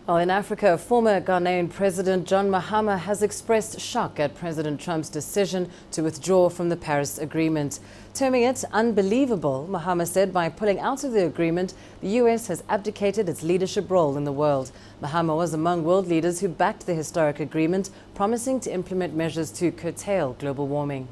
Well, in Africa, former Ghanaian President John Mahama has expressed shock at President Trump's decision to withdraw from the Paris Agreement. Terming it unbelievable, Mahama said by pulling out of the agreement, the US has abdicated its leadership role in the world. Mahama was among world leaders who backed the historic agreement, promising to implement measures to curtail global warming.